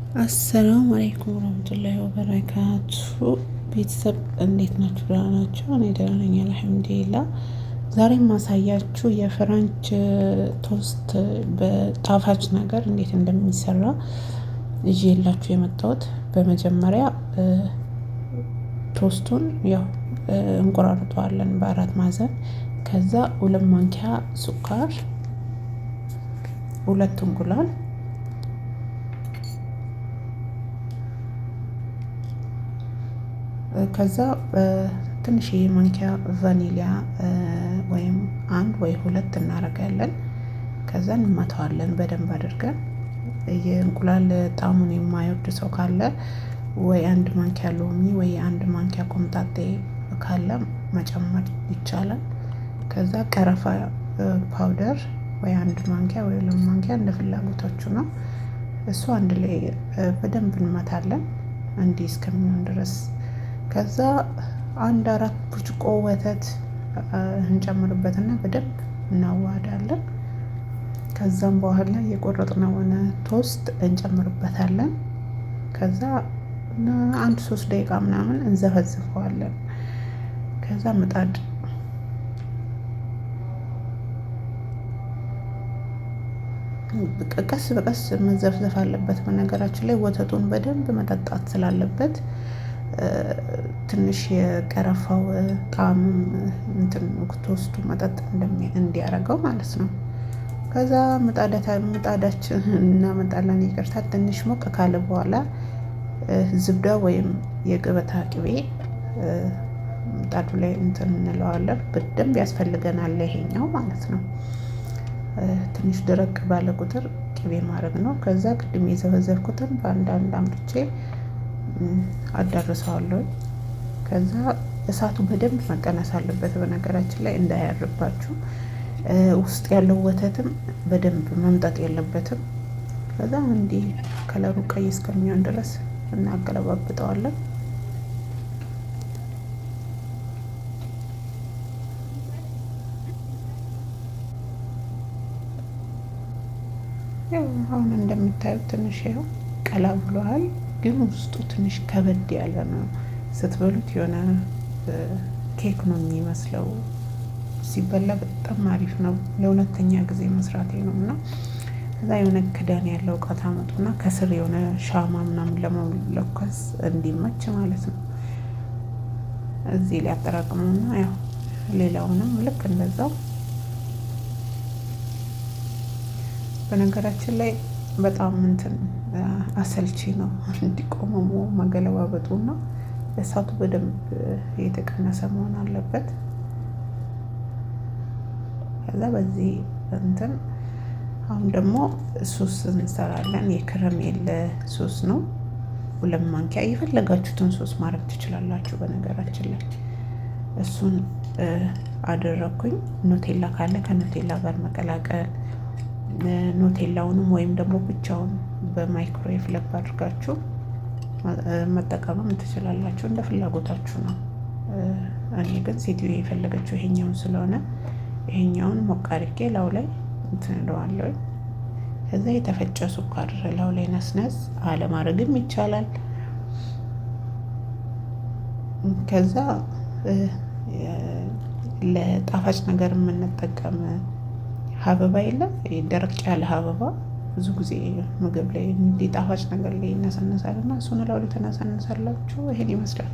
አሰላሙ አለይኩም ወራህመቱላሂ ወበረካቱ። ቤተሰብ እንዴት ናችሁ? ደህና ናችሁ? እኔ ደህና ነኝ አልሐምዱሊላህ። ዛሬ ማሳያችሁ የፍራንች ቶስት በጣፋጭ ነገር እንዴት እንደሚሰራ ይዤላችሁ የመጣሁት። በመጀመሪያ ቶስቱን እንቆራርጠዋለን በአራት ማዕዘን። ከዛ 2 ማንኪያ ስኳር፣ 2 እንቁላል፣ ከዛ ትንሽዬ ማንኪያ ቫኒሊያ ወይም 1 ወይ 2 እናደርጋለን። ከዛ እንመታዋለን በደንብ አድርገን። የእንቁላል ጣዕሙን የማይወድ ሰው ካለ ወይ 1 ማንኪያ ሎሚ ወይ 1 ማንኪያ ቆምጣጤ ካለ መጨመር ይቻላል። ከዛ ቀረፋ ፓውደር ወይ 1 ማንኪያ ወይ 2 ማንኪያ እንደ ፍላጎታችሁ ነው። እሱ አንድ ላይ በደንብ እንመታለን እንዲህ እስከሚሆን ድረስ። ከዛ 4 ብርጭቆ ወተት እንጨምርበትና በደንብ እናዋሃዳለን። ከዛም በኋላ የቆረጥነውን ቶስት እንጨምርበታለን። ከዛ 1-3 ደቂቃ ምናምን እንዘፈዝፈዋለን። ከዛ ምጣድ ቀስ በቀስ መዘፍዘፍ አለበት። በነገራችን ላይ ወተቱን በደንብ መጠጣት ስላለበት ትንሽ የቀረፋው ጣዕም ቶስቱ መጠጥ እንዲያደርገው ማለት ነው። ከዛ ምጣዳችን እናመጣለን። ይቅርታ ትንሽ ሞቅ ካለ በኋላ ዝብዳ ወይም የገበታ ቅቤ ምጣዱ ላይ እንለዋለን። በደንብ ያስፈልገናል ይሄኛው ማለት ነው። ትንሽ ደረቅ ባለ ቁጥር ቅቤ ማድረግ ነው። ከዛ ቅድም የዘበዘብኩትን በአንዳንድ አምጥቼ አዳርሰዋለሁ። ከዛ እሳቱ በደንብ መቀነስ አለበት። በነገራችን ላይ እንዳያርባችሁ ውስጥ ያለው ወተትም በደንብ መምጠጥ የለበትም። ከዛ እንዲህ ከለሩ ቀይ እስከሚሆን ድረስ እናገለባብጠዋለን። አሁን እንደምታዩት ትንሽ ይኸው ቀላ ብሏል፣ ግን ውስጡ ትንሽ ከበድ ያለ ነው። ስትበሉት የሆነ ኬክ ነው የሚመስለው። ሲበላ በጣም አሪፍ ነው። ለሁለተኛ ጊዜ መስራቴ ነው እና እዛ የሆነ ክዳን ያለው እቃ ታመጡና ከስር የሆነ ሻማ ምናምን ለመለኮስ እንዲመች ማለት ነው። እዚህ ላይ አጠራቅሙና ያው ሌላውንም ልክ እንደዛው። በነገራችን ላይ በጣም አሰልቺ ነው እንዲቆመሙ መገለባበጡና እሳቱ በደንብ የተቀነሰ መሆን አለበት። ከዛ በዚህ አሁን ደግሞ ሶስ እንሰራለን። የከረሜል ሶስ ነው። 2 ማንኪያ የፈለጋችሁትን ሶስ ማድረግ ትችላላችሁ። በነገራችን ላይ እሱን አደረኩኝ። ኖቴላ ካለ ከኖቴላ ጋር መቀላቀል፣ ኖቴላውንም ወይም ደግሞ ብቻውን በማይክሮዌቭ ለብ አድርጋችሁ መጠቀምም ትችላላችሁ። እንደ ፍላጎታችሁ ነው። እኔ ግን ሴትዮ የፈለገችው ይሄኛውን ስለሆነ ይሄኛውን ሞቅ አድርጌ ላው ላይ እለዋለሁ። ከዛ የተፈጨ ስኳር ላው ላይ ነስነስ አለማድረግም ይቻላል። ከዛ ለጣፋጭ ነገር የምንጠቀም ሀበባ የለም፣ ደረቅ ያለ ሀበባ ብዙ ጊዜ ምግብ ላይ እንዲህ ጣፋጭ ነገር ላይ ይነሰነሳልና እሱን ላው ላይ ተነሰነሳላችሁ። ይሄን ይመስላል።